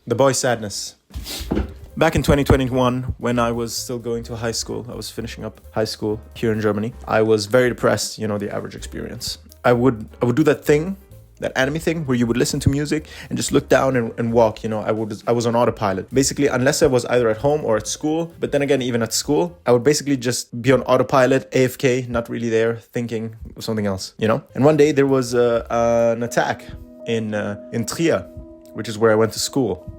The Boy Sadness. Back in 2021, when I was still going to high school, I was finishing up high school here in Germany, I was very depressed, the average experience. I would do that thing, that anime thing, where you would listen to music and just look down and walk, I was on autopilot. Basically, unless I was either at home or at school, but then again, even at school, I would basically just be on autopilot, AFK, not really there, thinking of something else, And one day there was an attack in Trier, which is where I went to school.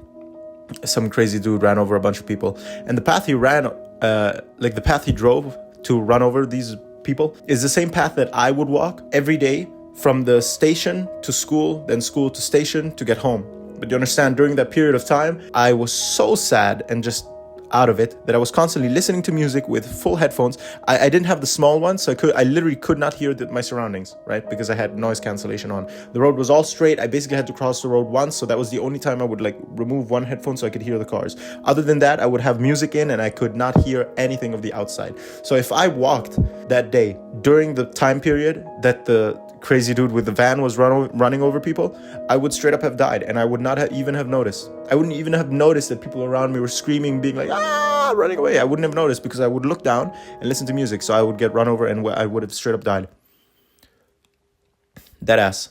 Some crazy dude ran over a bunch of people, and the path he ran, the path he drove to run over these people, is the same path that I would walk every day from the station to school, then school to station to get home. But you understand, during that period of time, I was so sad and just out of it that I was constantly listening to music with full headphones. I didn't have the small ones, so I literally could not hear my surroundings, right? Because I had noise cancellation on. The road was all straight. I basically had to cross the road once, so that was the only time I would remove one headphone so I could hear the cars. Other than that, I would have music in and I could not hear anything of the outside. So if I walked that day during the time period that the crazy dude with the van was running over people, I would straight up have died, and I would not even have noticed. I wouldn't even have noticed that people around me were screaming, being like, running away. I wouldn't have noticed because I would look down and listen to music, so I would get run over and I would have straight up died. Dead ass.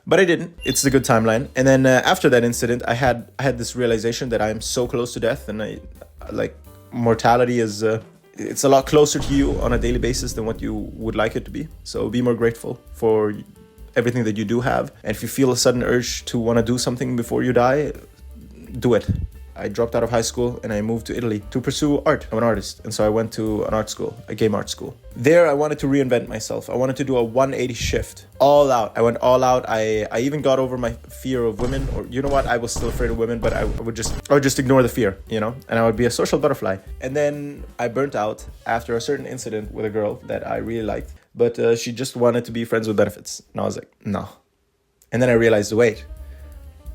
But I didn't. It's the good timeline. And then after that incident, I had this realization that I am so close to death, and mortality is... it's a lot closer to you on a daily basis than what you would like it to be. So be more grateful for everything that you do have. And if you feel a sudden urge to want to do something before you die, do it. I dropped out of high school and I moved to Italy to pursue art. I'm an artist. And so I went to an art school, a game art school. There I wanted to reinvent myself. I wanted to do a 180 shift. All out. I went all out. I even got over my fear of women. Or you know what? I was still afraid of women, but I would just ignore the fear, And I would be a social butterfly. And then I burnt out after a certain incident with a girl that I really liked. But she just wanted to be friends with benefits. And I was like, no. And then I realized, wait.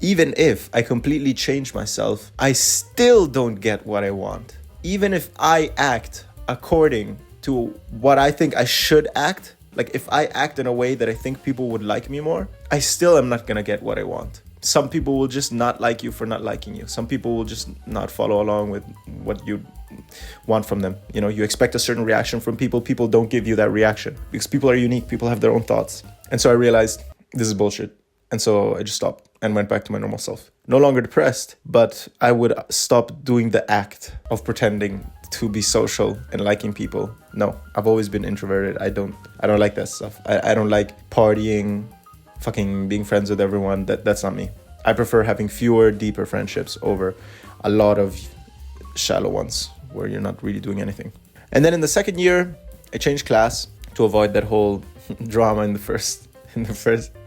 Even if I completely change myself, I still don't get what I want. Even if I act according to what I think I should act, like if I act in a way that I think people would like me more, I still am not gonna get what I want. Some people will just not like you for not liking you. Some people will just not follow along with what you want from them. You expect a certain reaction from people. People don't give you that reaction because people are unique. People have their own thoughts. And so I realized this is bullshit. And so I just stopped and went back to my normal self. No longer depressed, but I would stop doing the act of pretending to be social and liking people. No, I've always been introverted. I don't like that stuff. I don't like partying, fucking being friends with everyone. That's not me. I prefer having fewer, deeper friendships over a lot of shallow ones where you're not really doing anything. And then in the second year, I changed class to avoid that whole drama in the first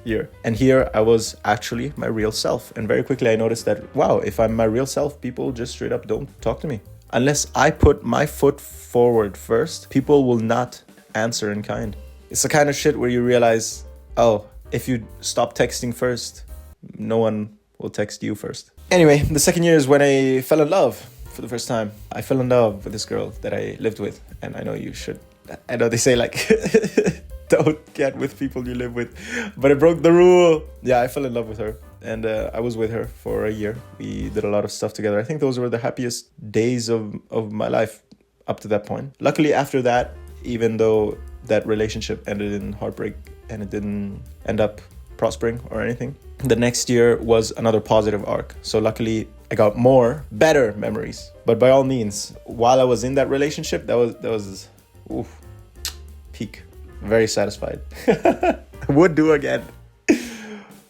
year. And here I was actually my real self. And very quickly I noticed that, wow, if I'm my real self, people just straight up don't talk to me. Unless I put my foot forward first, people will not answer in kind. It's the kind of shit where you realize, oh, if you stop texting first, no one will text you first. Anyway, the second year is when I fell in love for the first time. I fell in love with this girl that I lived with. And I know you should. I know they say don't get with people you live with, but I broke the rule. Yeah, I fell in love with her, and I was with her for a year. We did a lot of stuff together. I think those were the happiest days of my life up to that point. Luckily, after that, even though that relationship ended in heartbreak and it didn't end up prospering or anything, the next year was another positive arc. So luckily, I got better memories. But by all means, while I was in that relationship, that was peak. Very satisfied. Would do again.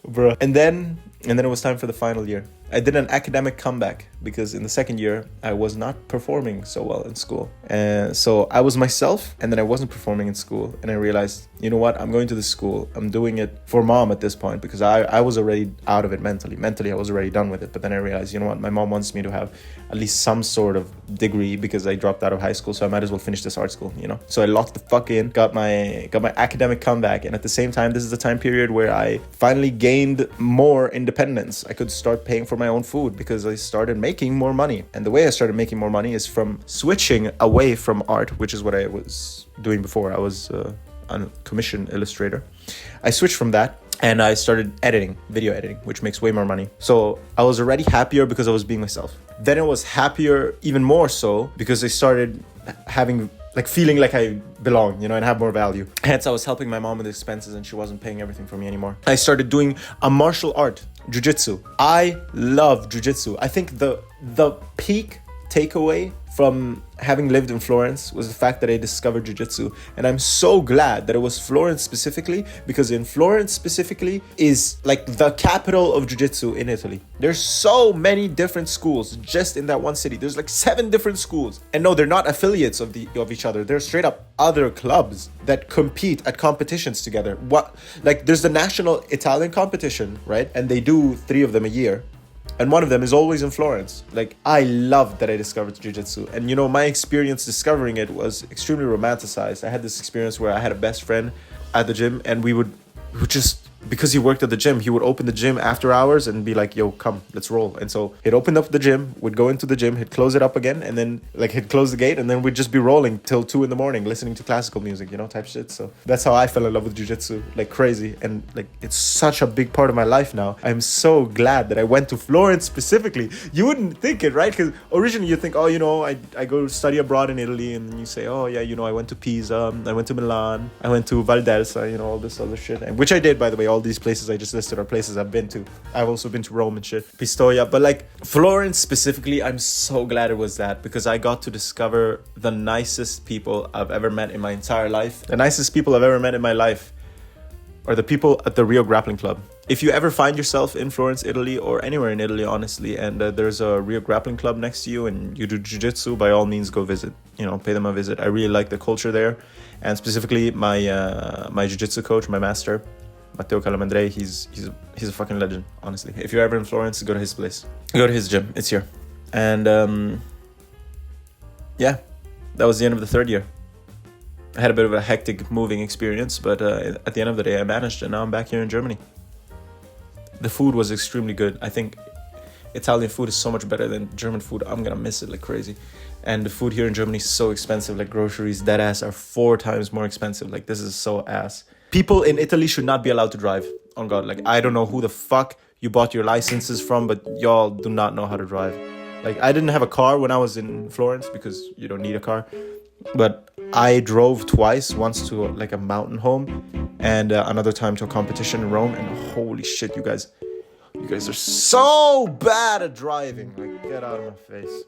Bro. And then it was time for the final year. I did an academic comeback because in the second year, I was not performing so well in school. And so I was myself, and then I wasn't performing in school. And I realized, you know what? I'm going to this school. I'm doing it for mom at this point because I was already out of it mentally. Mentally, I was already done with it. But then I realized, you know what? My mom wants me to have at least some sort of degree because I dropped out of high school. So I might as well finish this art school, So I locked the fuck in, got my academic comeback. And at the same time, this is the time period where I finally gained more independence. I could start paying for my own food because I started making more money. And the way I started making more money is from switching away from art, which is what I was doing before. I was a commission illustrator. I switched from that And I started video editing, which makes way more money. So I was already happier because I was being myself. Then I was happier even more so because I started having feeling like I belong, and have more value. Hence, I was helping my mom with expenses and she wasn't paying everything for me anymore. I started doing a martial art, jiu-jitsu. I love jiu-jitsu. I think the peak takeaway from having lived in Florence was the fact that I discovered jiu-jitsu. And I'm so glad that it was Florence specifically, because in Florence specifically is the capital of jiu-jitsu in Italy. There's so many different schools just in that one city. There's 7 different schools. And no, they're not affiliates of each other. They're straight up other clubs that compete at competitions together. There's the national Italian competition, right? And they do 3 of them a year. And one of them is always in Florence. I love that I discovered jiu-jitsu. And my experience discovering it was extremely romanticized. I had this experience where I had a best friend at the gym, and we would just, because he worked at the gym, he would open the gym after hours and be like, yo, come, let's roll. And so he'd open up the gym, would go into the gym, he'd close it up again, and then he'd close the gate, and then we'd just be rolling till 2 a.m, listening to classical music, type shit. So that's how I fell in love with jiu-jitsu, crazy. And it's such a big part of my life now. I'm so glad that I went to Florence specifically. You wouldn't think it, right? Because originally you think, I go study abroad in Italy, and you say, oh yeah, I went to Pisa, I went to Milan, I went to Val d'Elsa, all this other shit. Which I did, by the way. All these places I just listed are places I've been to. I've also been to Rome and shit, Pistoia, but Florence specifically, I'm so glad it was that, because I got to discover the nicest people I've ever met in my entire life. The nicest people I've ever met in my life are the people at the Rio Grappling Club. If you ever find yourself in Florence, Italy, or anywhere in Italy, honestly, and there's a Rio Grappling Club next to you and you do jiu-jitsu, by all means go visit, pay them a visit. I really like the culture there, and specifically my jiu-jitsu coach, my master, Matteo Calamandrei, he's a fucking legend, honestly. If you're ever in Florence, go to his place. Go to his gym. It's here. And yeah, that was the end of the 3rd year. I had a bit of a hectic moving experience, but at the end of the day, I managed, and now I'm back here in Germany. The food was extremely good. I think Italian food is so much better than German food. I'm gonna miss it like crazy. And the food here in Germany is so expensive. Groceries, dead ass, are 4 times more expensive. This is so ass. People in Italy should not be allowed to drive. On God, I don't know who the fuck you bought your licenses from, but y'all do not know how to drive. I didn't have a car when I was in Florence because you don't need a car. But I drove twice, once to a mountain home and another time to a competition in Rome. And holy shit, you guys are so bad at driving. Get out of my face.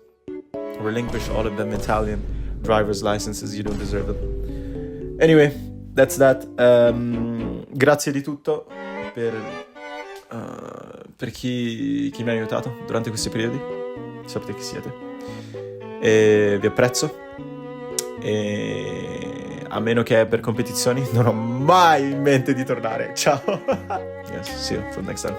Relinquish all of them Italian driver's licenses. You don't deserve them. Anyway, that's that. Grazie di tutto per chi mi ha aiutato durante questi periodi. Sapete chi siete. E vi apprezzo. E a meno che per competizioni non ho mai in mente di tornare. Ciao. Yes, see you for next time.